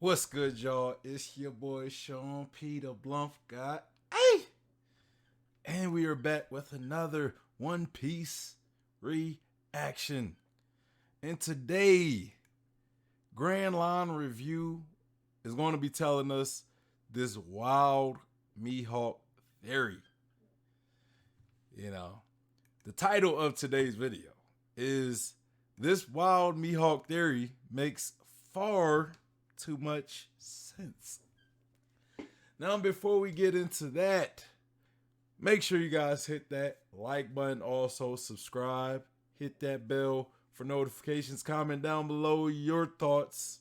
What's good, y'all? It's your boy Sean P. the Bluff guy. Hey! And we are back with another One Piece reaction. And today, Grand Line Review is going to be telling us this wild Mihawk theory. You know, the title of today's video is This Wild Mihawk Theory Makes Far Too Much Sense. Now, before we get into that, make sure you guys hit that like button, also subscribe, hit that bell for notifications, comment down below your thoughts,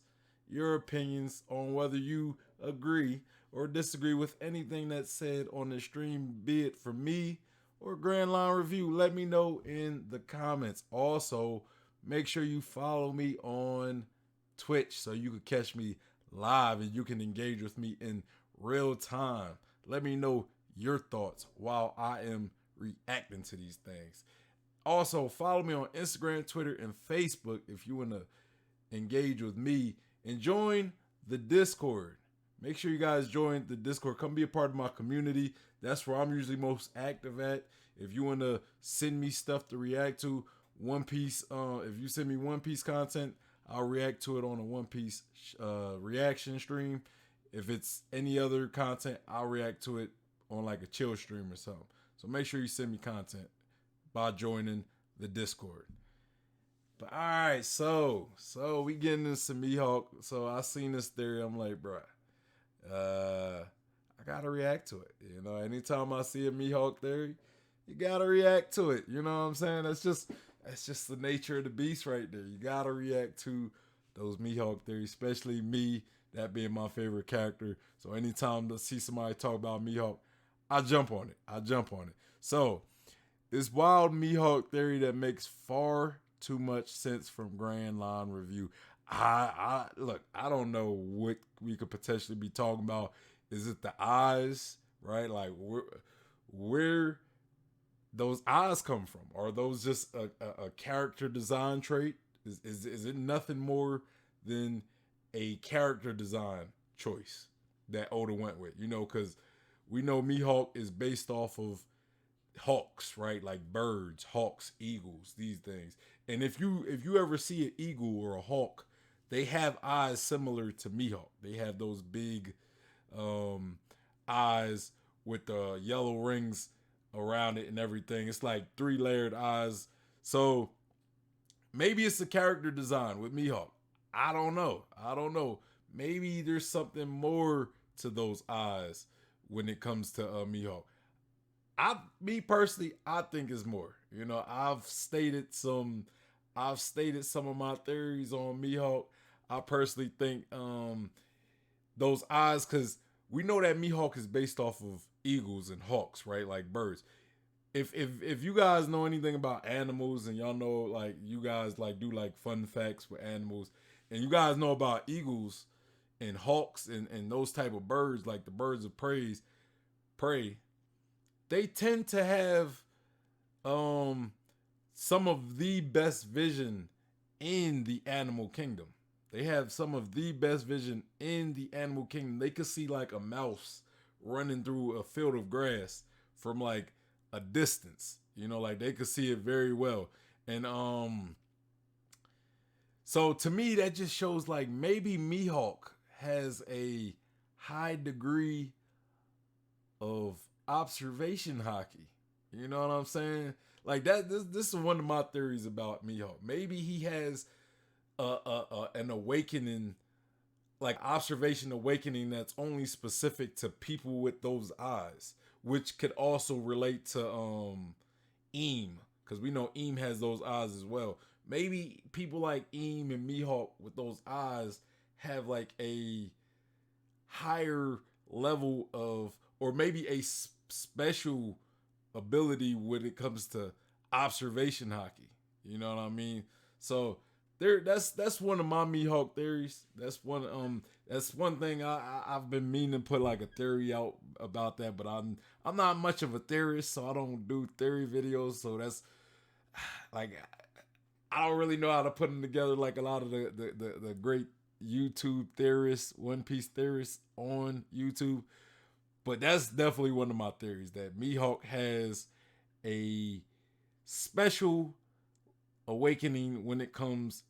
your opinions on whether you agree or disagree with anything that's said on the stream, be it from me or Grand Line Review. Let me know in the comments. Also, make sure you follow me on Twitch so you can catch me live and you can engage with me in real time. Let me know your thoughts while I am reacting to these things. Also, follow me on Instagram, Twitter, and Facebook if you want to engage with me, and join the Discord. Make sure you guys join the Discord. Come be a part of my community. That's where I'm usually most active at. If you want to send me stuff to react to, One Piece, if you send me One Piece content, I'll react to it on a One Piece reaction stream. If it's any other content, I'll react to it on like a chill stream or something. So make sure you send me content by joining the Discord. But all right, so we getting into some Mihawk. So I seen this theory. I'm like, bruh, I gotta react to it. You know, anytime I see a Mihawk theory, you gotta react to it. You know what I'm saying? That's just the nature of the beast right there. You gotta react to those Mihawk theories, especially me, that being my favorite character. So anytime I see somebody talk about Mihawk, I jump on it. So this wild Mihawk theory that makes far too much sense from Grand Line Review. I look, I don't know what we could potentially be talking about. Is it the eyes, right? Like where those eyes come from? Are those just a character design trait? Is it nothing more than a character design choice that Oda went with? You know, because we know Mihawk is based off of hawks, right? Like birds, hawks, eagles, these things. And if you ever see an eagle or a hawk, they have eyes similar to Mihawk. They have those big eyes with the yellow rings around it and everything. It's like 3-layered eyes. So maybe it's a character design with Mihawk. I don't know. Maybe there's something more to those eyes when it comes to Mihawk. Me personally, I think it's more. You know, I've stated some of my theories on Mihawk. I personally think those eyes, because we know that Mihawk is based off of eagles and hawks, right? Like birds. If you guys know anything about animals and y'all know, like, you guys like do like fun facts with animals, and you guys know about eagles and hawks and those type of birds, like the birds of prey, they tend to have some of the best vision in the animal kingdom. They have some of the best vision in the animal kingdom. They could see like a mouse running through a field of grass from like a distance. You know, like they could see it very well. And so to me that just shows like maybe Mihawk has a high degree of observation hockey. You know what I'm saying? Like that. This is one of my theories about Mihawk. Maybe he has an awakening, like observation awakening, that's only specific to people with those eyes, which could also relate to Eam, because we know Eam has those eyes as well. Maybe people like Eam and Mihawk with those eyes have like a higher level of, or maybe a special ability when it comes to observation hockey. You know what I mean? So that's one of my Mihawk theories. That's one thing I've been meaning to put like a theory out about that, but I'm not much of a theorist, so I don't do theory videos. So that's like, I don't really know how to put them together like a lot of the great YouTube theorists, One Piece theorists on YouTube. But that's definitely one of my theories, that Mihawk has a special awakening when it comes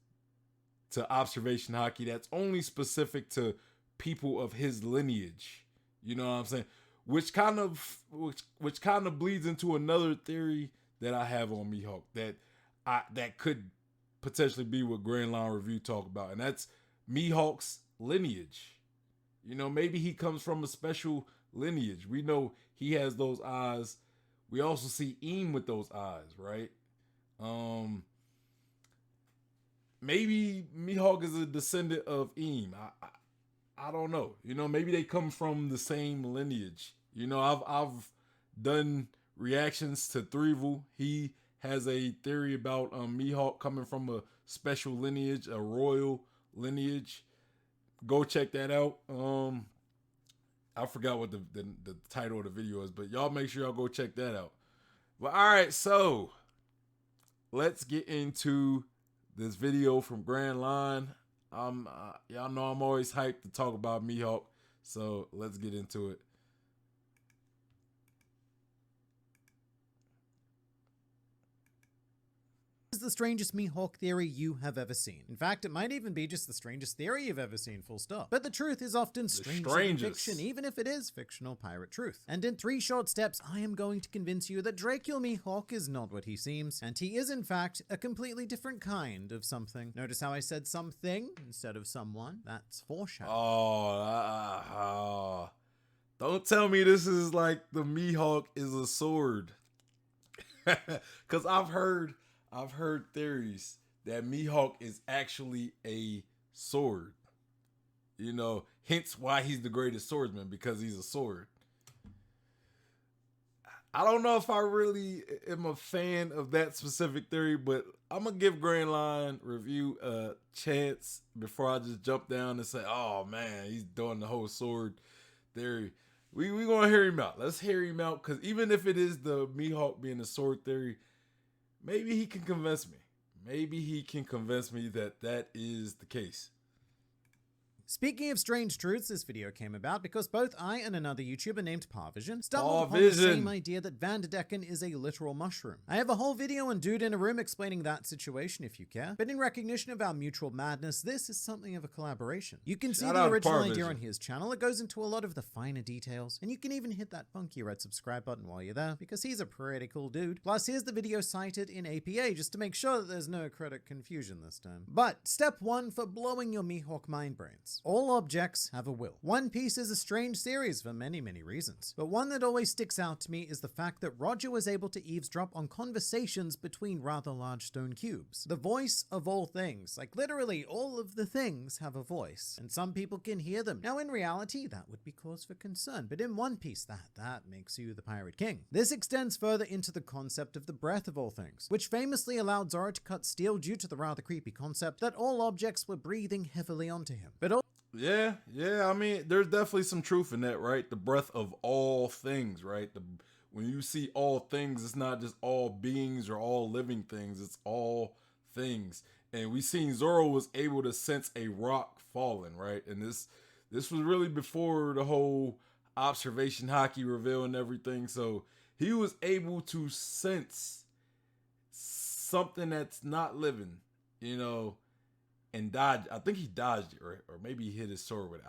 to observation hockey that's only specific to people of his lineage. You know what I'm saying? Which kind of bleeds into another theory that I have on Mihawk that could potentially be what Grand Line Review talk about, and that's Mihawk's lineage. You know, maybe he comes from a special lineage. We know he has those eyes. We also see Eam with those eyes, right? Maybe Mihawk is a descendant of Eam. I don't know. You know, maybe they come from the same lineage. You know, I've done reactions to Threevil. He has a theory about Mihawk coming from a special lineage, a royal lineage. Go check that out. I forgot what the title of the video is, but y'all make sure y'all go check that out. Well, all right, so let's get into this video from Grand Line. Y'all know I'm always hyped to talk about Mihawk, so let's get into it. Is the strangest Mihawk theory you have ever seen. In fact, it might even be just the strangest theory you've ever seen, full stop. But the truth is often stranger than fiction, even if it is fictional pirate truth. And in 3 short steps, I am going to convince you that Dracula Mihawk is not what he seems, and he is in fact a completely different kind of something. Notice how I said something instead of someone? That's foreshadowing. Don't tell me this is like the Mihawk is a sword. Because I've heard theories that Mihawk is actually a sword. You know, hence why he's the greatest swordsman, because he's a sword. I don't know if I really am a fan of that specific theory, but I'm going to give Grand Line Review a chance before I just jump down and say, oh man, he's doing the whole sword theory. We going to hear him out. Let's hear him out, because even if it is the Mihawk being a sword theory, maybe he can convince me. Maybe he can convince me that that is the case. Speaking of strange truths, this video came about because both I and another YouTuber named Parvision stumbled upon the same idea that Vanderdecken is a literal mushroom. I have a whole video on Dude in a Room explaining that situation if you care, but in recognition of our mutual madness, this is something of a collaboration. You can see the original idea on his channel. It goes into a lot of the finer details, and you can even hit that funky red subscribe button while you're there, because he's a pretty cool dude. Plus, here's the video cited in APA just to make sure that there's no credit confusion this time. But step 1 for blowing your Mihawk mind brains. All objects have a will. One Piece is a strange series for many reasons, but one that always sticks out to me is the fact that Roger was able to eavesdrop on conversations between rather large stone cubes. The voice of all things, like literally all of the things have a voice, and some people can hear them. Now in reality, that would be cause for concern, but in One Piece, that makes you the Pirate King. This extends further into the concept of the breath of all things, which famously allowed Zoro to cut steel due to the rather creepy concept that all objects were breathing heavily onto him. But Yeah, I mean, there's definitely some truth in that, right? The breath of all things, right? When you see all things, it's not just all beings or all living things, it's all things. And we seen Zoro was able to sense a rock falling, right? And this was really before the whole observation hockey reveal and everything. So he was able to sense something that's not living, you know, and dodged. I think he dodged it, or maybe he hit his sword with it.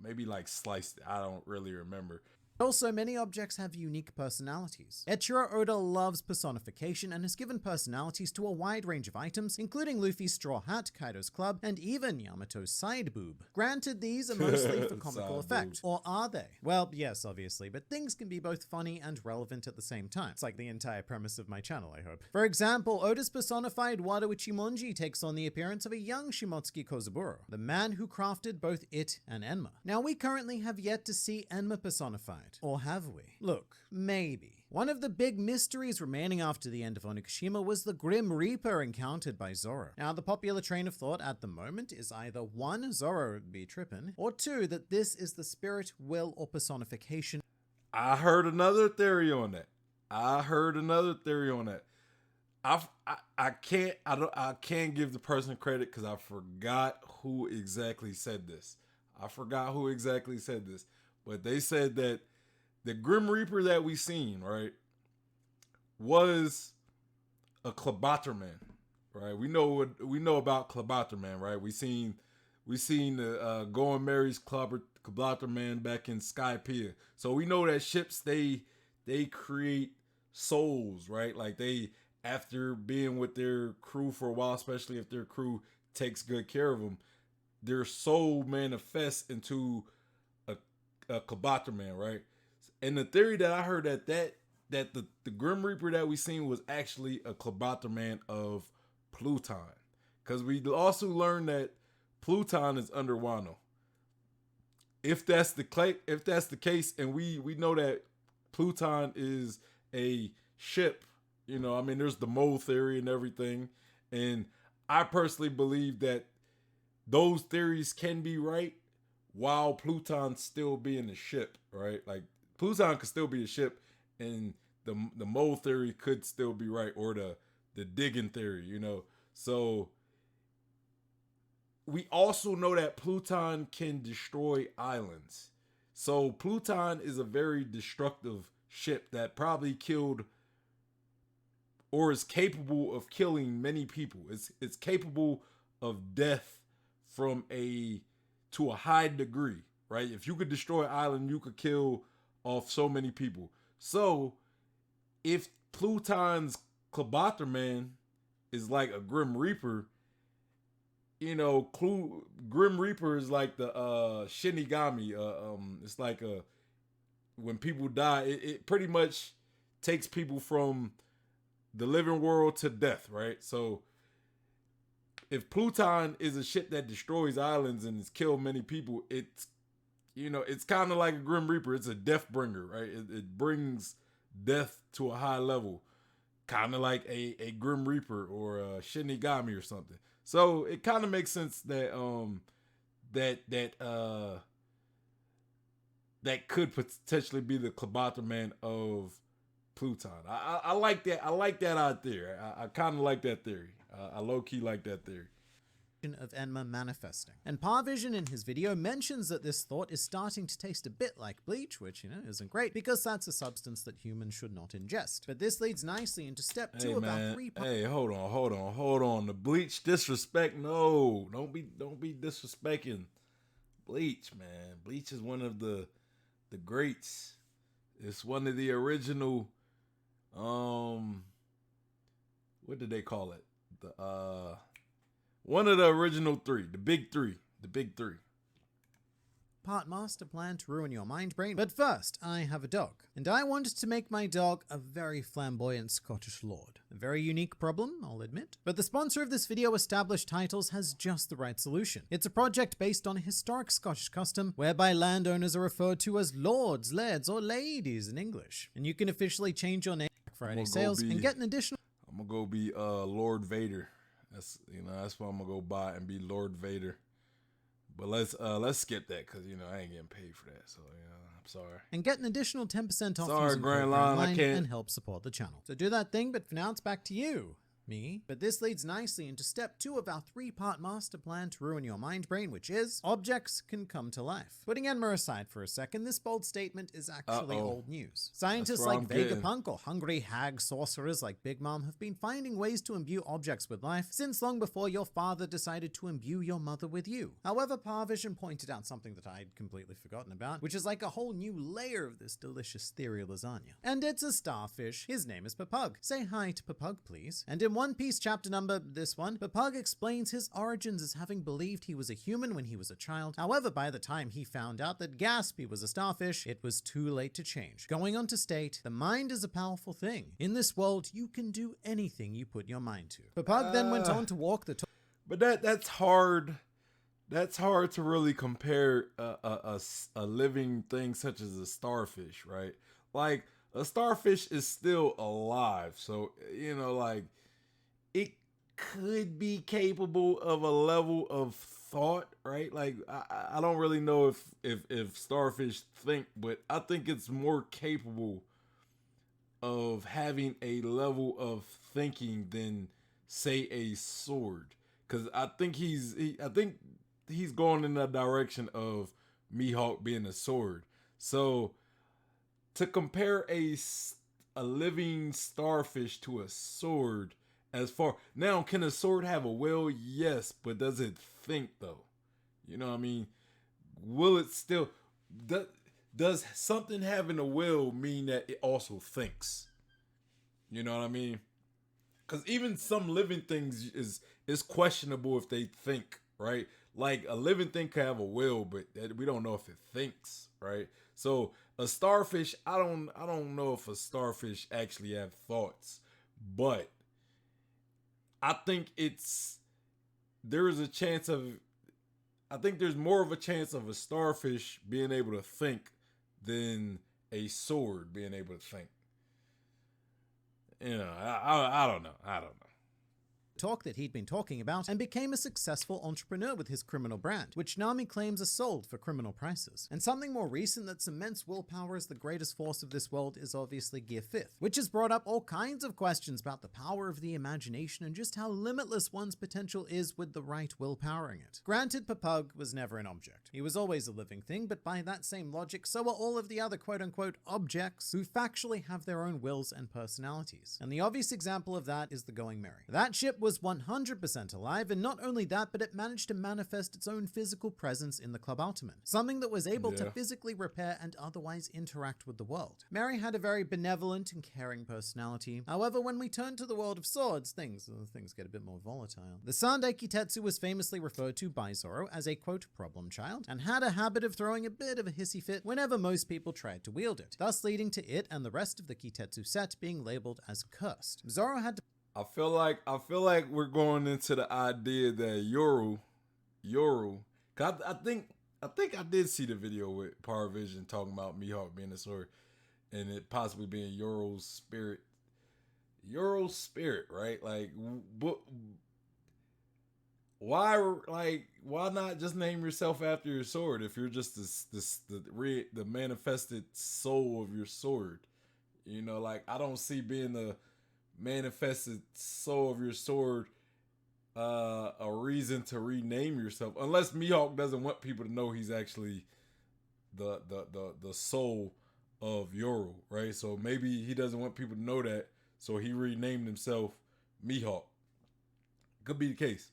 Maybe like sliced it. I don't really remember. Also, many objects have unique personalities. Eiichiro Oda loves personification and has given personalities to a wide range of items, including Luffy's straw hat, Kaido's club, and even Yamato's side boob. Granted, these are mostly for comical effect. Or are they? Well, yes, obviously, but things can be both funny and relevant at the same time. It's like the entire premise of my channel, I hope. For example, Oda's personified Wado Ichimonji takes on the appearance of a young Shimotsuki Kozaburo, the man who crafted both it and Enma. Now, we currently have yet to see Enma personified. Or have we? Look, maybe. One of the big mysteries remaining after the end of Onigashima was the Grim Reaper encountered by Zoro. Now, the popular train of thought at the moment is either 1, Zoro would be trippin', or 2, that this is the spirit, will, or personification. I heard another theory on that. I can't give the person credit because I forgot who exactly said this. But they said that the Grim Reaper that we seen, right, was a Clobotoman, right? We know about Clobotoman, right? We seen the Going Mary's Clobotoman back in Skypiea. So we know that ships they create souls, right? Like they, after being with their crew for a while, especially if their crew takes good care of them, their soul manifests into a Clobotoman, right? And the theory that I heard that the Grim Reaper that we seen was actually a Clobotoman of Pluton, because we also learned that Pluton is under Wano. If that's the case, and we know that Pluton is a ship, you know, I mean, there's the mole theory and everything, and I personally believe that those theories can be right while Pluton still being a ship, right? Like Pluton could still be a ship, and the mole theory could still be right, or the digging theory, you know. So we also know that Pluton can destroy islands. So Pluton is a very destructive ship that probably killed, or is capable of killing, many people. It's capable of death to a high degree, right? If you could destroy an island, you could kill off so many people. So if Pluton's Clobotoman is like a Grim Reaper, you know, Grim Reaper is like the Shinigami. It's like when people die, it pretty much takes people from the living world to death, right? So if Pluton is a ship that destroys islands and has killed many people, it's, you know, it's kind of like a Grim Reaper. It's a death bringer, right? It brings death to a high level, kind of like a Grim Reaper or a Shinigami or something. So it kind of makes sense that that could potentially be the Clobotoman of Pluton. I like that. I like that out there. I kind of like that theory. I low key like that theory. Of Enma manifesting. And Parvision in his video mentions that this thought is starting to taste a bit like bleach, which, you know, isn't great because that's a substance that humans should not ingest. But this leads nicely into step 2 of our 3 parts. Hey, hold on. The bleach disrespect, no. Don't be disrespecting bleach, man. Bleach is one of the greats. It's one of the original, what did they call it? One of the original 3, the big three. Part master plan to ruin your mind brain. But first, I have a dog. And I wanted to make my dog a very flamboyant Scottish lord. A very unique problem, I'll admit. But the sponsor of this video, Established Titles, has just the right solution. It's a project based on a historic Scottish custom whereby landowners are referred to as lords, lairds, or ladies in English. And you can officially change your name at Friday sales and get an additional... I'm gonna go be Lord Vader. That's what I'm gonna go buy and be Lord Vader. But let's skip that because, you know, I ain't getting paid for that. So, you know, I'm sorry. And get an additional 10% off sorry, using Grand Line, I can't. And help support the channel. So do that thing, but for now it's back to you. Me. But this leads nicely into step 2 of our 3-part master plan to ruin your mind brain, which is objects can come to life. Putting Enma aside for a second, this bold statement is actually old news. Scientists like Vegapunk or hungry hag sorcerers like Big Mom have been finding ways to imbue objects with life since long before your father decided to imbue your mother with you. However, Parvision pointed out something that I'd completely forgotten about, which is like a whole new layer of this delicious theory lasagna. And it's a starfish. His name is Papug. Say hi to Papug, please. And in One Piece chapter number, this one, Papug explains his origins as having believed he was a human when he was a child. However, by the time he found out that Gaspy was a starfish, it was too late to change. Going on to state, the mind is a powerful thing. In this world, you can do anything you put your mind to. Papug then went on to walk the talk. But that's hard. That's hard to really compare a living thing such as a starfish, right? Like, a starfish is still alive. So, you know, like, it could be capable of a level of thought, right? Like, I don't really know if starfish think, but I think it's more capable of having a level of thinking than say a sword, because I think he's going in the direction of Mihawk being a sword. So to compare a living starfish to a sword, as far now, can a sword have a will? Yes, but does it think though? You know what I mean? Will it still does something having a will mean that it also thinks? You know what I mean? Because even some living things is questionable if they think, right? Like a living thing can have a will, but we don't know if it thinks, right? So a starfish, I don't know if a starfish actually have thoughts, but I think I think there's more of a chance of a starfish being able to think than a sword being able to think. You know, I don't know. I don't know. Talk that he'd been talking about and became a successful entrepreneur with his criminal brand, which Nami claims are sold for criminal prices. And something more recent that cements willpower as the greatest force of this world is obviously Gear 5th, which has brought up all kinds of questions about the power of the imagination and just how limitless one's potential is with the right will powering it. Granted, Papug was never an object. He was always a living thing, but by that same logic, so are all of the other quote-unquote objects who factually have their own wills and personalities. And the obvious example of that is the Going Merry. That ship was 100% alive, and not only that, but it managed to manifest its own physical presence in the Club Ultimate, something that was able to physically repair and otherwise interact with the world. Mary had a very benevolent and caring personality. However, when we turn to the world of swords, things get a bit more volatile. The Sandai Kitetsu was famously referred to by Zoro as a quote problem child, and had a habit of throwing a bit of a hissy fit whenever most people tried to wield it, thus leading to it and the rest of the Kitetsu set being labeled as cursed. Zoro had to I feel like we're going into the idea that Yoru, cause I think I did see the video with Power Vision talking about Mihawk being a sword, and it possibly being Yoru's spirit, right? Like, but why not just name yourself after your sword if you're just the manifested soul of your sword? You know, like I don't see being the manifested soul of your sword a reason to rename yourself, unless Mihawk doesn't want people to know he's actually the soul of Yoru, right? So maybe he doesn't want people to know that, so he renamed himself Mihawk. Could be the case.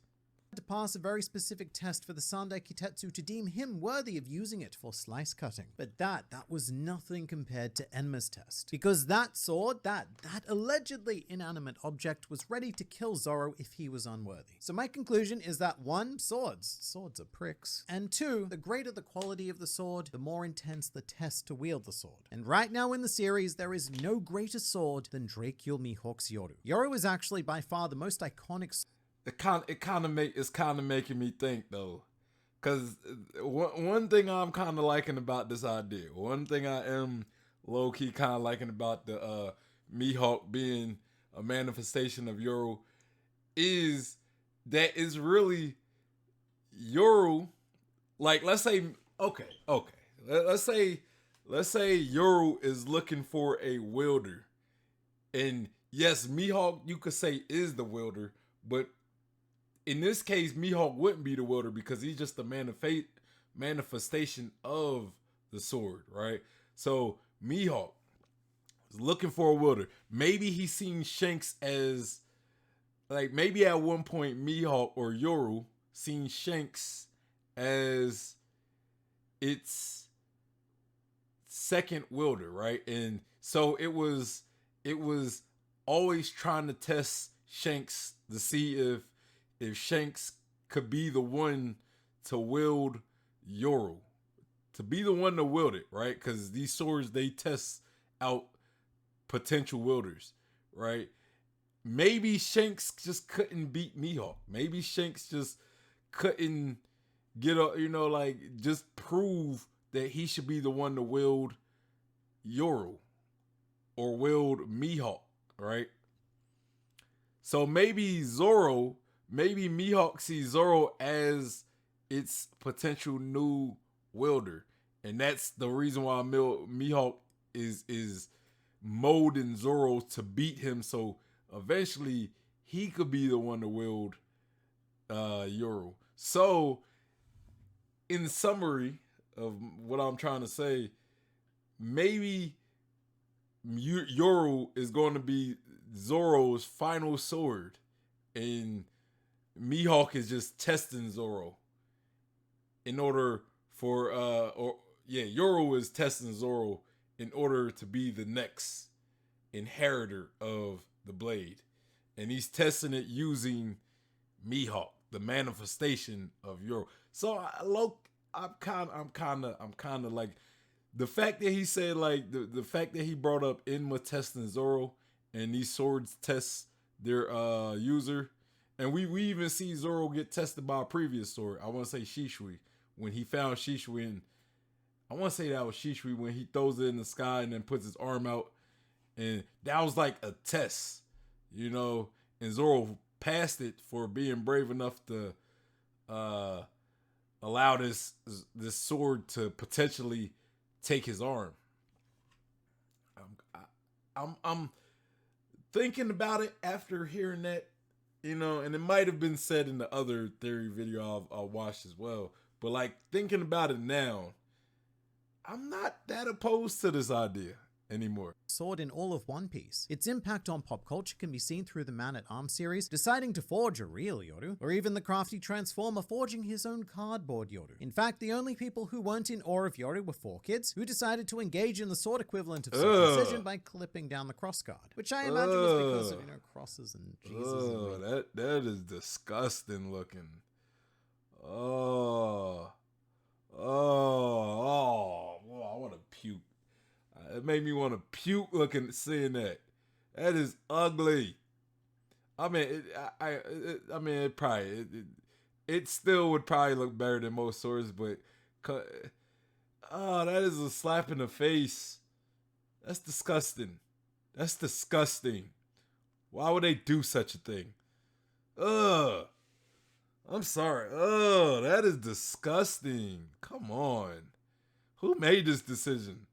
To pass a very specific test for the Sandai Kitetsu to deem him worthy of using it for slice cutting. But that was nothing compared to Enma's test. Because that sword, that allegedly inanimate object, was ready to kill Zoro if he was unworthy. So my conclusion is that 1, swords are pricks, and 2, the greater the quality of the sword, the more intense the test to wield the sword. And right now in the series, there is no greater sword than Drakeo Mihawk's Yoru. Yoru is actually by far the most iconic. It's kind of making me think though, because one thing I'm kind of liking about this idea, one thing I am low key kind of liking about the Mihawk being a manifestation of Yoru is that it's really Yoru. Like let's say let's say Yoru is looking for a wielder, and yes, Mihawk you could say is the wielder, but in this case, Mihawk wouldn't be the wielder because he's just the manifestation of the sword, right? So Mihawk is looking for a wielder. Maybe he's seen Shanks as, like, maybe at one point Mihawk or Yoru seen Shanks as its second wielder, right? And so it was always trying to test Shanks to see if Shanks could be the one to wield Yoru, to be the one to wield it, right? Because these swords, they test out potential wielders, right? Maybe Shanks just couldn't beat Mihawk. Maybe Shanks just couldn't get up, like just prove that he should be the one to wield Yoru or wield Mihawk, right? So maybe Mihawk sees Zoro as its potential new wielder, and that's the reason why Mihawk is molding Zoro to beat him, so eventually he could be the one to wield Yoru. So, in summary of what I'm trying to say, maybe Yoru is going to be Zoro's final sword, and Mihawk is just testing Zoro in order for Yoru is testing Zoro in order to be the next inheritor of the blade, and he's testing it using Mihawk, the manifestation of Yoru. So I'm kind of like, the fact that he said, like, the fact that he brought up Enma testing Zoro, and these swords test their user, and we even see Zoro get tested by a previous sword. I want to say Shishui, when he found Shishui, and I want to say that was Shishui when he throws it in the sky and then puts his arm out, and that was like a test, you know, and Zoro passed it for being brave enough to allow this sword to potentially take his arm. I'm thinking about it after hearing that, you know, and it might have been said in the other theory video I'll watch as well, but like thinking about it now, I'm not that opposed to this idea anymore. Sword in all of One Piece. Its impact on pop culture can be seen through the Man-at-Arms series deciding to forge a real Yoru, or even the crafty Transformer forging his own cardboard Yoru. In fact, the only people who weren't in awe of Yoru were 4 kids who decided to engage in the sword equivalent of circumcision by clipping down the crossguard, which I imagine was because of, you know, crosses and Jesus. That is disgusting looking. Oh, I want to puke. It made me want to puke looking seeing that. That is ugly. I mean, it still would probably look better than most swords, but that is a slap in the face. That's disgusting. That's disgusting. Why would they do such a thing? I'm sorry. That is disgusting. Come on. Who made this decision?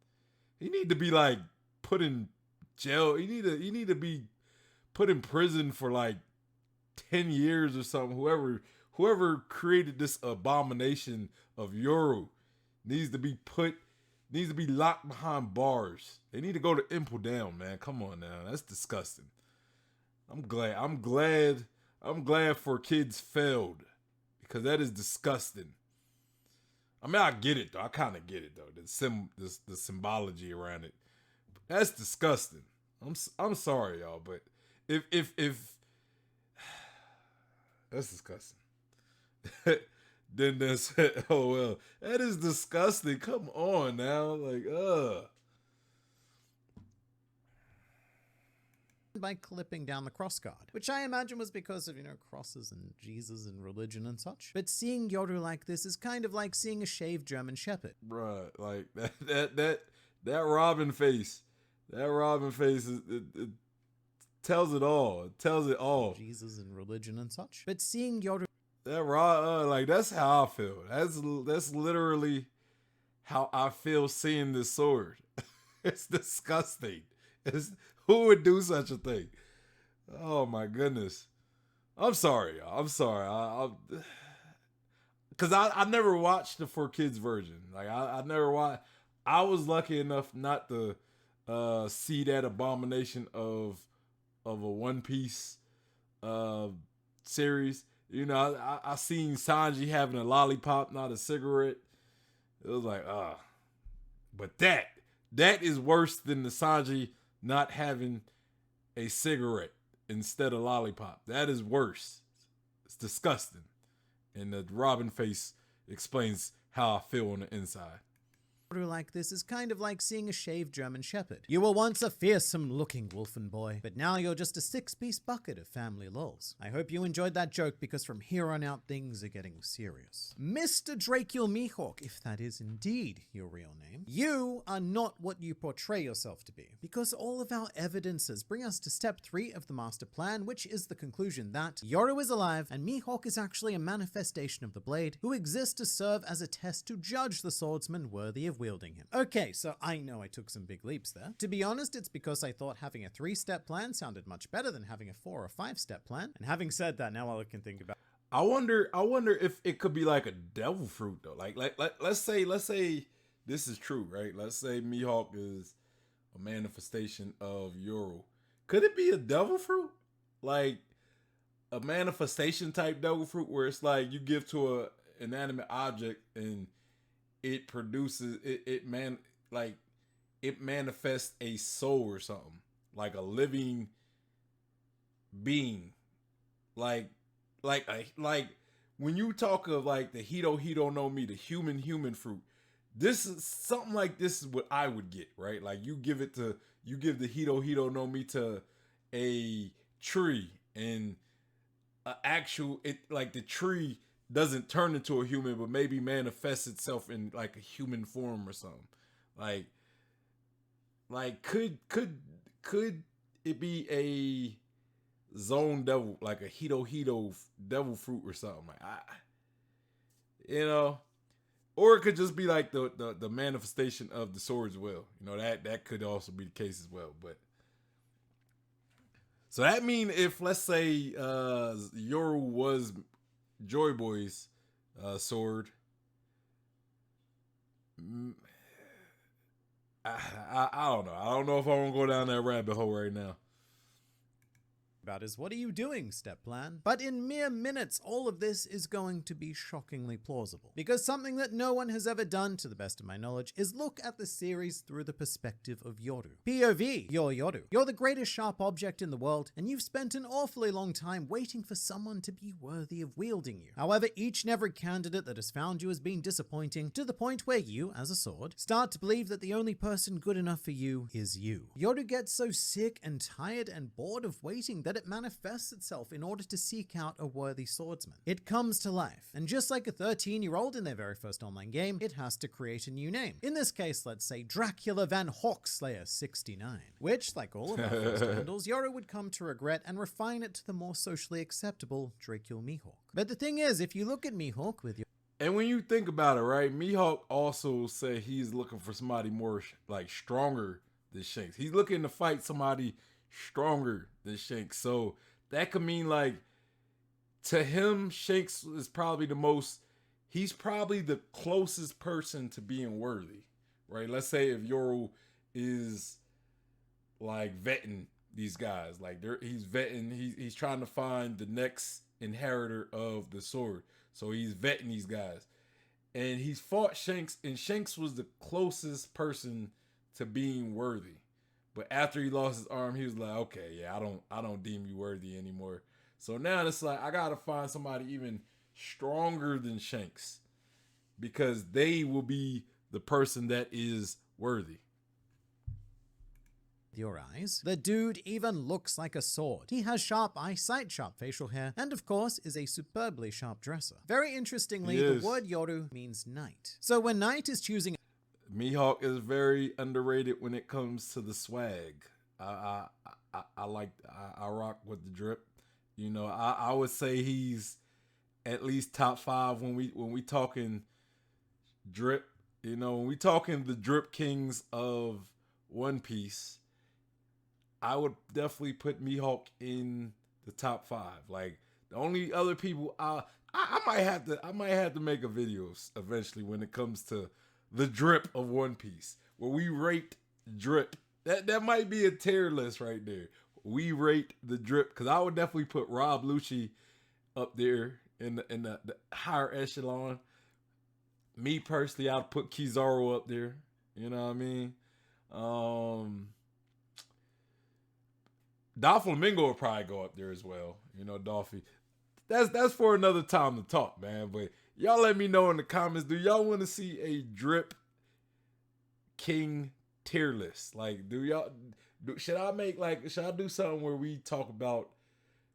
He need to be like put in jail. He need to be put in prison for like 10 years or something. Whoever created this abomination of Yoru needs to be locked behind bars. They need to go to Impel Down, man. Come on now. That's disgusting. I'm glad for kids failed, because that is disgusting. I mean, I get it though. I kind of get it though. The symbology around it. That's disgusting. I'm sorry, y'all, but if that's disgusting. Then that's oh well. That is disgusting. Come on now, like by clipping down the crossguard, which I imagine was because of, you know, crosses and Jesus and religion and such. But seeing Yoru like this is kind of like seeing a shaved German Shepherd. Bruh, like that Robin face. That Robin face it tells it all. It tells it all. Jesus and religion and such. But seeing Yoru, that like that's how I feel. That's literally how I feel seeing this sword. It's disgusting. Who would do such a thing? Oh my goodness. I'm sorry, y'all. I'm sorry. Because I never watched the 4Kids version. Like I never watched. I was lucky enough not to see that abomination of a One Piece series. You know, I seen Sanji having a lollipop, not a cigarette. It was like, but that is worse than the Sanji not having a cigarette instead of lollipop. That is worse. It's disgusting. And the Robin face explains how I feel on the inside. like this is kind of like seeing a shaved German Shepherd. You were once a fearsome looking wolfen boy, but now you're just a 6-piece bucket of family lols. I hope you enjoyed that joke, because from here on out things are getting serious. Mr. Dracule Mihawk, if that is indeed your real name, you are not what you portray yourself to be, because all of our evidences bring us to step 3 of the master plan, which is the conclusion that Yoru is alive and Mihawk is actually a manifestation of the blade who exists to serve as a test to judge the swordsman worthy of of wielding him. Okay, so I know I took some big leaps there. To be honest, it's because I thought having a 3-step plan sounded much better than having a 4 or 5-step plan. And having said that, now all I can think about. I wonder if it could be like a devil fruit though. Like let's say this is true, right? Let's say Mihawk is a manifestation of Yoru. Could it be a devil fruit? Like a manifestation type devil fruit where it's like you give to a inanimate object and it produces it manifests a soul or something, like a living being, like when you talk of like the Hito no Mi, the human fruit, this is something like this is what I would get, right? Like you give the Hito no Mi to a tree, and like the tree doesn't turn into a human, but maybe manifests itself in like a human form or something. Like could it be a zone devil, like a Hito devil fruit or something? Like or it could just be like the manifestation of the sword as well. That could also be the case as well. But so that mean if let's say Yoru was Joy Boy's sword, I don't know. I don't know if I want to go down that rabbit hole right now. About is, what are you doing, step plan? But in mere minutes, all of this is going to be shockingly plausible. Because something that no one has ever done, to the best of my knowledge, is look at the series through the perspective of Yoru. POV, you're Yoru. You're the greatest sharp object in the world, and you've spent an awfully long time waiting for someone to be worthy of wielding you. However, each and every candidate that has found you has been disappointing, to the point where you, as a sword, start to believe that the only person good enough for you is you. Yoru gets so sick and tired and bored of waiting that it manifests itself in order to seek out a worthy swordsman. It comes to life, and just like a 13-year-old in their very first online game, it has to create a new name. In this case, let's say Dracula Van Hawkslayer 69, which, like all of our first handles, Yoru would come to regret and refine it to the more socially acceptable Dracula Mihawk. But the thing is, if you look at Mihawk with your And when you think about it, right, Mihawk also said he's looking for somebody more like stronger than Shanks. He's looking to fight somebody stronger than Shanks. So that could mean like to him, Shanks is probably he's probably the closest person to being worthy, right? Let's say if Yoru is like vetting these guys, like he's vetting, he's trying to find the next inheritor of the sword. So he's vetting these guys. And he's fought Shanks, and Shanks was the closest person to being worthy. But after he lost his arm, he was like, okay, yeah, I don't deem you worthy anymore. So now it's like I gotta find somebody even stronger than Shanks, because they will be the person that is worthy. Your eyes. The dude even looks like a sword. He has sharp eyesight, sharp facial hair, and of course is a superbly sharp dresser. Very interestingly, the word Yoru means knight. So when knight is choosing, Mihawk is very underrated when it comes to the swag. I rock with the drip. I would say he's at least top 5 when we talking drip. When we talking the drip kings of One Piece, I would definitely put Mihawk in the top 5. Like the only other people I might have to make a video eventually when it comes to the drip of One Piece, where we rate drip. That might be a tier list right there. We rate the drip, because I would definitely put Rob Lucci up there in the higher echelon. Me personally, I'd put Kizaru up there. You know what I mean? Doflamingo would probably go up there as well. Dolphy. That's for another time to talk, man. But y'all let me know in the comments. Do y'all want to see a drip king tier list? Like, should I do something where we talk about,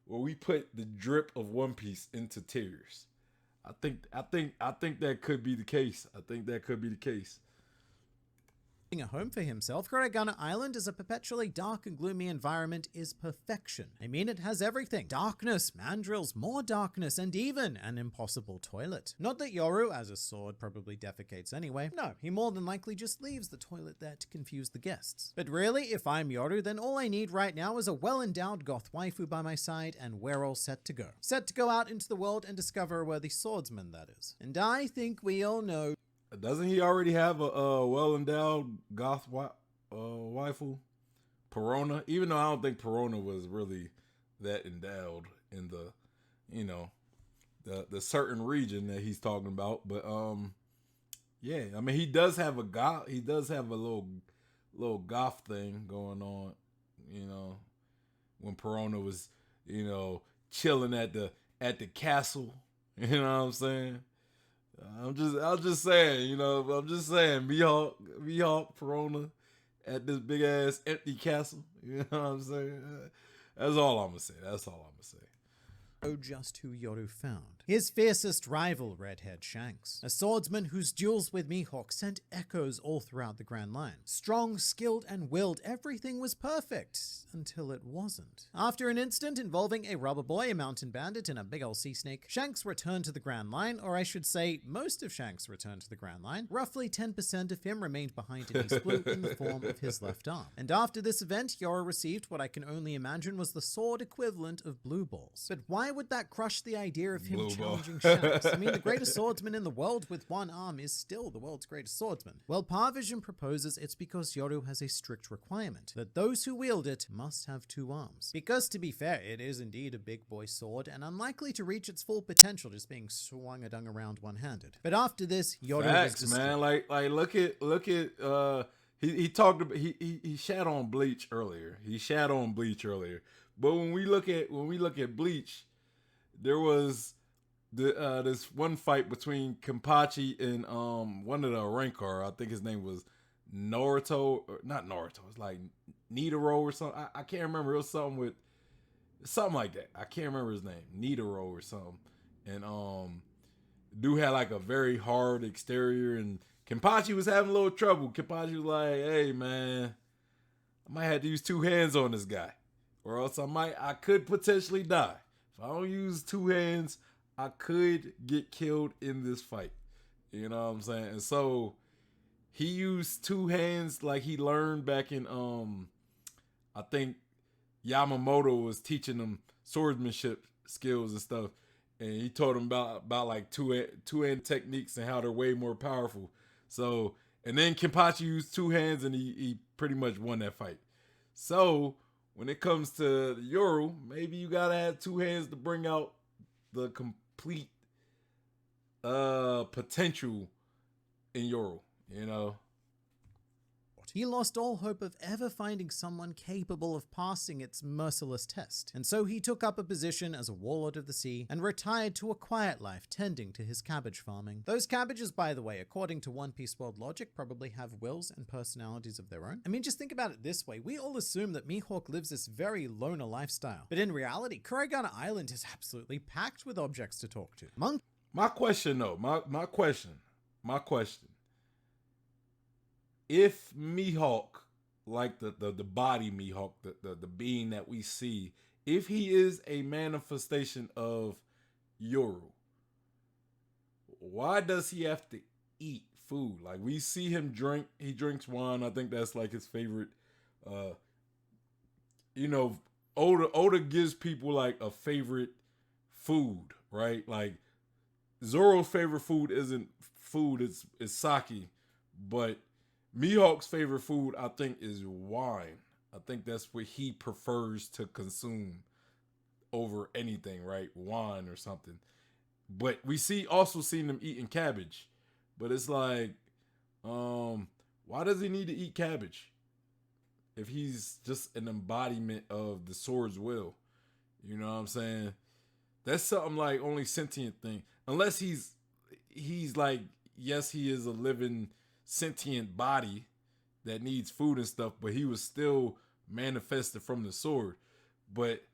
where we put the drip of One Piece into tiers? I think that could be the case. A home for himself, Kuragana Island as a perpetually dark and gloomy environment is perfection. I mean, it has everything. Darkness, mandrills, more darkness, and even an impossible toilet. Not that Yoru, as a sword, probably defecates anyway. No, he more than likely just leaves the toilet there to confuse the guests. But really, if I'm Yoru, then all I need right now is a well-endowed goth waifu by my side, and we're all set to go. Set to go out into the world and discover a worthy swordsman, that is. And I think we all know... Doesn't he already have a well-endowed goth waifu? Perona? Even though I don't think Perona was really that endowed in the, you know, the certain region that he's talking about. But, yeah, I mean, he does have a little goth thing going on, you know, when Perona was, you know, chilling at the castle, you know what I'm saying? I'm just saying, you know, Mihawk, Perona at this big ass empty castle. You know what I'm saying? That's all I'm gonna say. Just who Yoru found. His fiercest rival, Redhead Shanks. A swordsman whose duels with Mihawk sent echoes all throughout the Grand Line. Strong, skilled, and willed, everything was perfect. Until it wasn't. After an incident involving a rubber boy, a mountain bandit, and a big ol' sea snake, Shanks returned to the Grand Line, or I should say, most of Shanks returned to the Grand Line. Roughly 10% of him remained behind in East Blue in the form of his left arm. And after this event, Yoru received what I can only imagine was the sword equivalent of blue balls. But why would that crush the idea of him challenging Shanks? I mean, the greatest swordsman in the world with one arm is still the world's greatest swordsman. Well, Parvision proposes it's because Yoru has a strict requirement, that those who wield it must have two arms. Because, to be fair, it is indeed a big boy sword, and unlikely to reach its full potential just being swung-a-dung around one-handed. But after this, Yoru Facts, was man. Like look at he talked about he shat on Bleach earlier. But when we look at Bleach, there was this one fight between Kenpachi and one of the Rancor. I think his name was Naruto, or not Naruto. It's like Nidoro or something. I can't remember. It was something like that. I can't remember his name. Nidoro or something. And dude had like a very hard exterior, and Kenpachi was having a little trouble. Kenpachi was like, "Hey man, I might have to use two hands on this guy, or else I could potentially die. If I don't use two hands, I could get killed in this fight." You know what I'm saying? And so he used two hands like he learned back in I think Yamamoto was teaching him swordsmanship skills and stuff, and he taught him about like two-hand techniques and how they're way more powerful. So, and then Kenpachi used two hands, and he pretty much won that fight. So when it comes to Yoru, maybe you gotta have two hands to bring out the complete potential in Yoru, you know. He lost all hope of ever finding someone capable of passing its merciless test, and so he took up a position as a warlord of the sea and retired to a quiet life tending to his cabbage farming. Those cabbages, by the way, according to One Piece world logic, probably have wills and personalities of their own. I mean, just think about it this way. We all assume that Mihawk lives this very loner lifestyle, but in reality, Kuragana Island is absolutely packed with objects to talk to. My question, if Mihawk, like the body Mihawk, the being that we see, if he is a manifestation of Yoru, why does he have to eat food? Like, we see him drink, he drinks wine. I think that's like his favorite. You know, Oda gives people like a favorite food, right? Like, Zoro's favorite food isn't food, it's sake, but Mihawk's favorite food, I think, is wine. I think that's what he prefers to consume over anything, right? Wine or something. But we also seen him eating cabbage. But it's like, why does he need to eat cabbage if he's just an embodiment of the sword's will? You know what I'm saying? That's something like only sentient thing. Unless he's like, yes, he is a living sentient body that needs food and stuff, but he was still manifested from the sword. But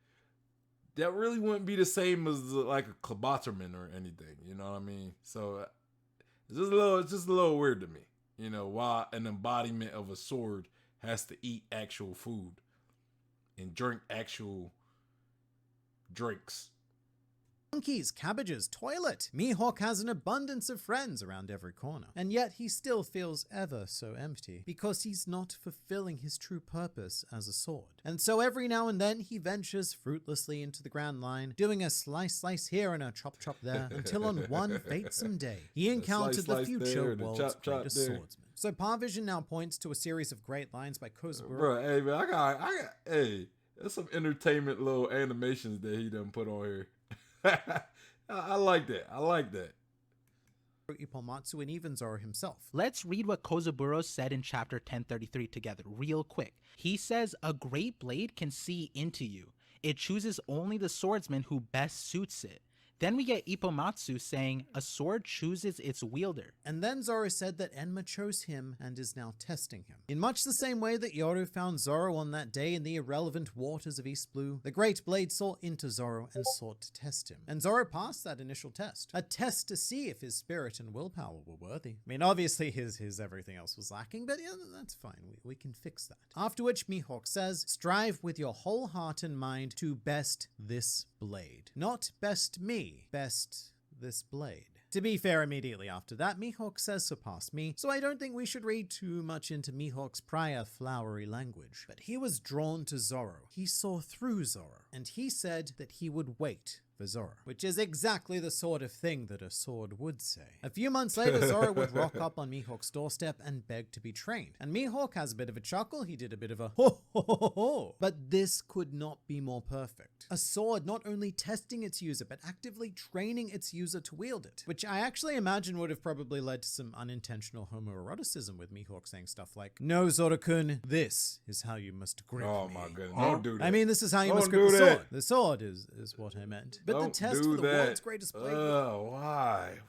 that really wouldn't be the same as like a Klabaterman or anything, you know what I mean? So it's just a little weird to me. You know, while an embodiment of a sword has to eat actual food and drink actual drinks. Monkeys, cabbages, toilet. Mihawk has an abundance of friends around every corner. And yet he still feels ever so empty because he's not fulfilling his true purpose as a sword. And so every now and then he ventures fruitlessly into the Grand Line, doing a slice here and a chop there, until on one fatesome day he encountered the future world's greatest swordsman. So Parvision now points to a series of great lines by Kozaburo. Bro, hey man, I got, hey, there's some entertainment little animations that he done put on here. I like that. I like that. Ippomatsu and even Zoro himself. Let's read what Kozaburo said in chapter 1033 together real quick. He says, "A great blade can see into you. It chooses only the swordsman who best suits it." Then we get Ippomatsu saying, "A sword chooses its wielder." And then Zoro said that Enma chose him and is now testing him. In much the same way that Yoru found Zoro on that day in the irrelevant waters of East Blue, the Great Blade saw into Zoro and sought to test him. And Zoro passed that initial test. A test to see if his spirit and willpower were worthy. I mean, obviously his everything else was lacking, but yeah, that's fine. We can fix that. After which Mihawk says, "Strive with your whole heart and mind to best this blade. Not best me, best this blade." To be fair, immediately after that, Mihawk says surpass me, so I don't think we should read too much into Mihawk's prior flowery language. But he was drawn to Zoro. He saw through Zoro, and he said that he would wait for Zoro, which is exactly the sort of thing that a sword would say. A few months later, Zoro would rock up on Mihawk's doorstep and beg to be trained. And Mihawk has a bit of a chuckle, he did a bit of a ho ho ho ho. But this could not be more perfect. A sword not only testing its user, but actively training its user to wield it, which I actually imagine would have probably led to some unintentional homoeroticism with Mihawk saying stuff like, "No, Zoro-kun, this is how you must grip me." Oh my goodness, don't do that. I mean, this is how you must grip the sword. The sword is what I meant. But the test for the world's greatest blade. Why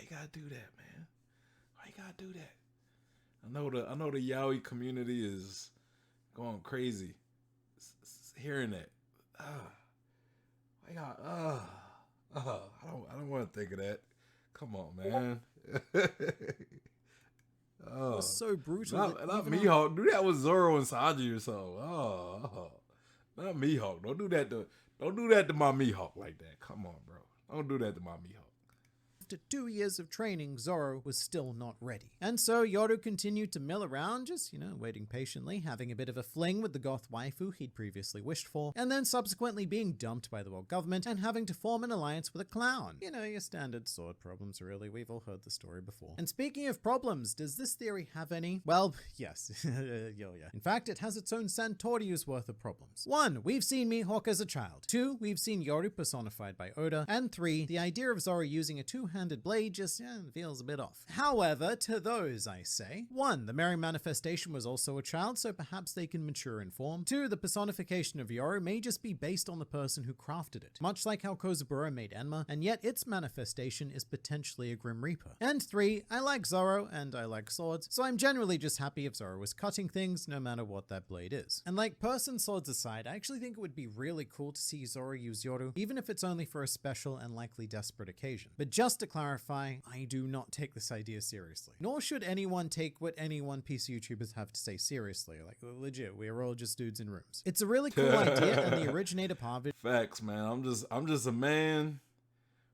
you gotta do that, man? Why you gotta do that? I know the yaoi community is going crazy hearing that. I don't want to think of that. Come on, man. It was so brutal. Not Mihawk. Do that with Zoro and Sanji or something. Not Mihawk. Don't do that to my Mihawk like that. Come on, bro. Don't do that to my Mihawk. After 2 years of training, Zoro was still not ready. And so Yoru continued to mill around, just, waiting patiently, having a bit of a fling with the goth waifu he'd previously wished for, and then subsequently being dumped by the world government and having to form an alliance with a clown. Your standard sword problems, really. We've all heard the story before. And speaking of problems, does this theory have any? Well, yes. Yeah. In fact, it has its own Santoriu's worth of problems. 1, we've seen Mihawk as a child. 2, we've seen Yoru personified by Oda. And 3, the idea of Zoro using a two-handed blade just feels a bit off. However, to those I say, 1, the Merry Manifestation was also a child, so perhaps they can mature in form. 2, the personification of Yoru may just be based on the person who crafted it, much like how Kozaburo made Enma, and yet its manifestation is potentially a Grim Reaper. And 3, I like Zoro and I like swords, so I'm generally just happy if Zoro was cutting things no matter what that blade is. And like person swords aside, I actually think it would be really cool to see Zoro use Yoru, even if it's only for a special and likely desperate occasion. But just to clarify, I do not take this idea seriously. Nor should anyone take what any One Piece YouTubers have to say seriously. Like, legit, we are all just dudes in rooms. It's a really cool idea, and the originator Parvision. Facts, man. I'm just a man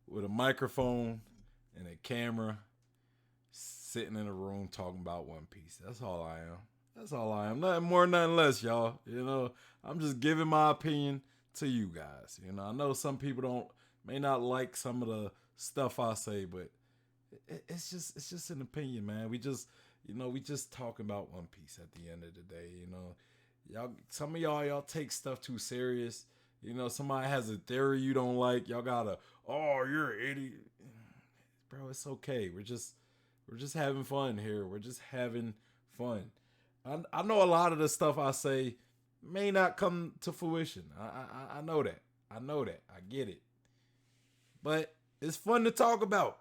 with a microphone and a camera sitting in a room talking about One Piece. That's all I am. Nothing more, nothing less, y'all. I'm just giving my opinion to you guys. I know some people may not like some of the stuff I say, but it's just an opinion, man. We just talking about One Piece at the end of the day. Y'all, some of y'all take stuff too serious. Somebody has a theory you don't like, y'all gotta, oh, you're an idiot, bro. It's okay. We're just having fun here. We're just having fun. I know a lot of the stuff I say may not come to fruition. I know that. I get it. But it's fun to talk about.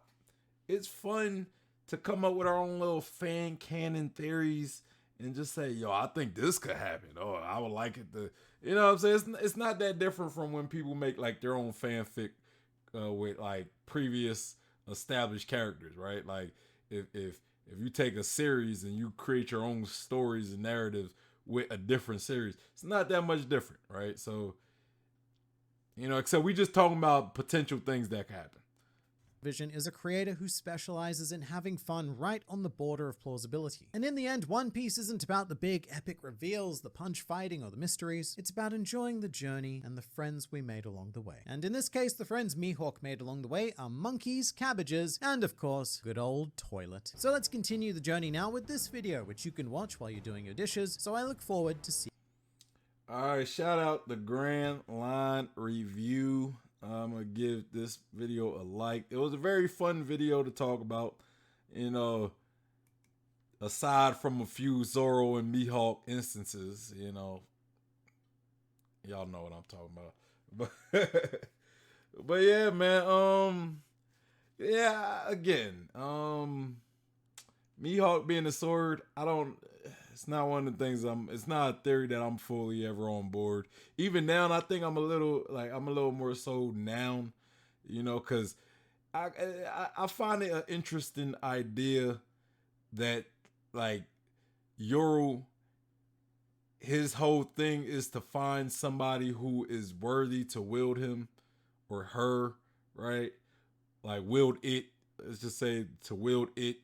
It's fun to come up with our own little fan canon theories and just say, yo, I think this could happen. Oh, I would like it to, what I'm saying? It's not that different from when people make like their own fanfic with like previous established characters, right? Like if if you take a series and you create your own stories and narratives with a different series, it's not that much different, right? So, except we just talking about potential things that could happen. Vision is a creator who specializes in having fun right on the border of plausibility. And in the end, One Piece isn't about the big epic reveals, the punch fighting, or the mysteries. It's about enjoying the journey and the friends we made along the way. And in this case, the friends Mihawk made along the way are monkeys, cabbages, and of course, good old toilet. So let's continue the journey now with this video, which you can watch while you're doing your dishes. So I look forward to seeing. All right, shout out the Grand Line Review. I'm going to give this video a like. It was a very fun video to talk about. Aside from a few Zoro and Mihawk instances, y'all know what I'm talking about. But yeah, man. Again, Mihawk being a sword, it's not one of the things it's not a theory that I'm fully ever on board. Even now, I think I'm a little more so now, because I find it an interesting idea that like Yoro, his whole thing is to find somebody who is worthy to wield him or her, right? Like wield it, let's just say to wield it.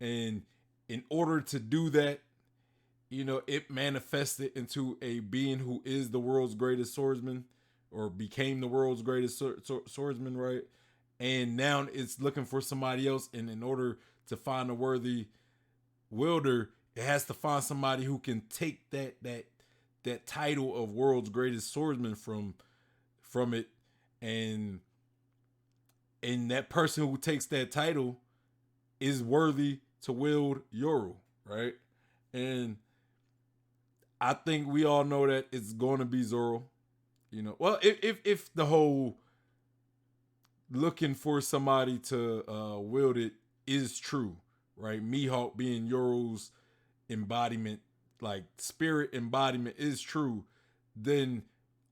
And in order to do that, it manifested into a being who is the world's greatest swordsman or became the world's greatest swordsman, right? And now it's looking for somebody else. And in order to find a worthy wielder, it has to find somebody who can take that title of world's greatest swordsman from it. And that person who takes that title is worthy to wield Yoro, right? And I think we all know that it's going to be Zoro. Well, if the whole looking for somebody to wield it is true, right? Mihawk being Yoro's embodiment, like spirit embodiment is true, then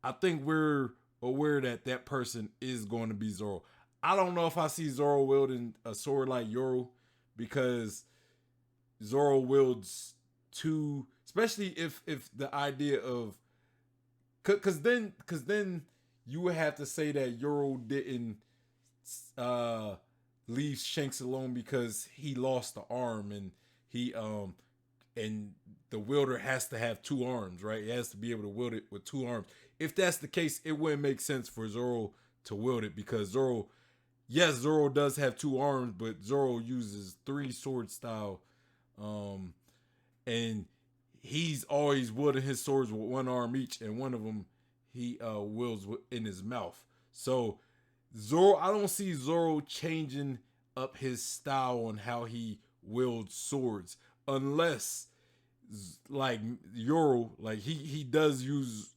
I think we're aware that person is going to be Zoro. I don't know if I see Zoro wielding a sword like Yoro, because Zoro wields two, especially if the idea of, cause then you would have to say that Yoro didn't leave Shanks alone because he lost the arm, and and the wielder has to have two arms, right? He has to be able to wield it with two arms. If that's the case, it wouldn't make sense for Zoro to wield it, because Zoro does have two arms, but Zoro uses three sword style. And he's always wielding his swords with one arm each, and one of them he wields in his mouth. So I don't see Zoro changing up his style on how he wields swords, unless like Yoro, like he does use,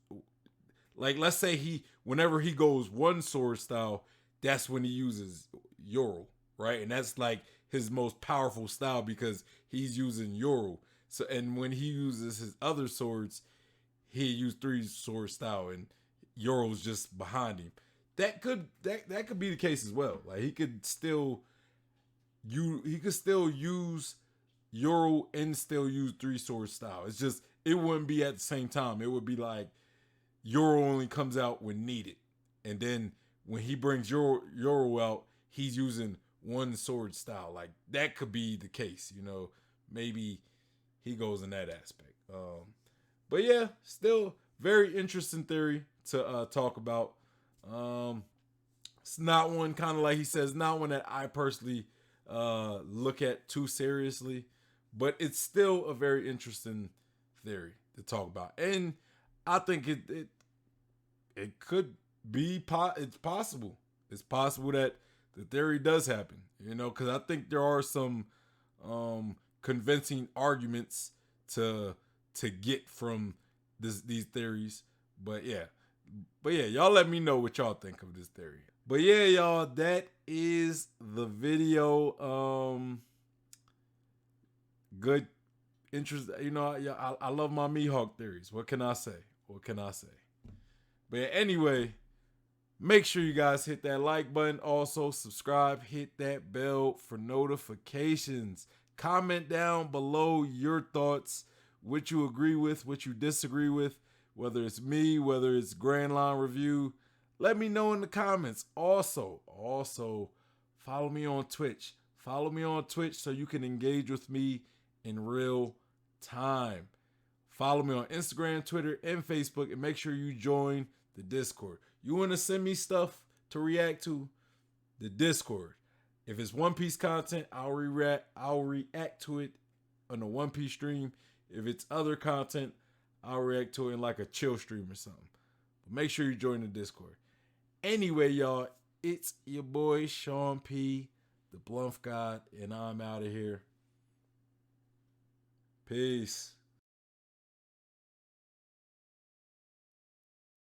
like, let's say whenever he goes one sword style, that's when he uses Yoro, right? And that's like his most powerful style, because he's using Yoro. So, and when he uses his other swords, he used three sword style, and Yoro's just behind him. That could be the case as well. Like he could still use Yoro and still use three sword style. It's just, it wouldn't be at the same time. It would be like Yoro only comes out when needed, and then when he brings Yoro out, he's using one sword style. Like that could be the case, maybe he goes in that aspect. But yeah, still very interesting theory to talk about. It's not one, kind of like he says, not one that I personally look at too seriously, but it's still a very interesting theory to talk about. And I think it could be, it's possible. It's possible that the theory does happen, because I think there are some convincing arguments to get from these theories. But yeah, y'all let me know what y'all think of this theory. But yeah, y'all, that is the video. Good interest. I love my Mihawk theories. What can I say? But yeah, anyway, make sure you guys hit that like button. Also subscribe, hit that bell for notifications. Comment down below your thoughts, what you agree with, what you disagree with, whether it's me, whether it's Grand Line Review. Let me know in the comments. Also, follow me on Twitch. Follow me on Twitch so you can engage with me in real time. Follow me on Instagram, Twitter, and Facebook, and make sure you join the Discord. You want to send me stuff to react to? The Discord. If it's One Piece content, I'll react to it on a One Piece stream. If it's other content, I'll react to it in like a chill stream or something. But make sure you join the Discord. Anyway, y'all, it's your boy Sean P, the Bluff God, and I'm out of here. Peace.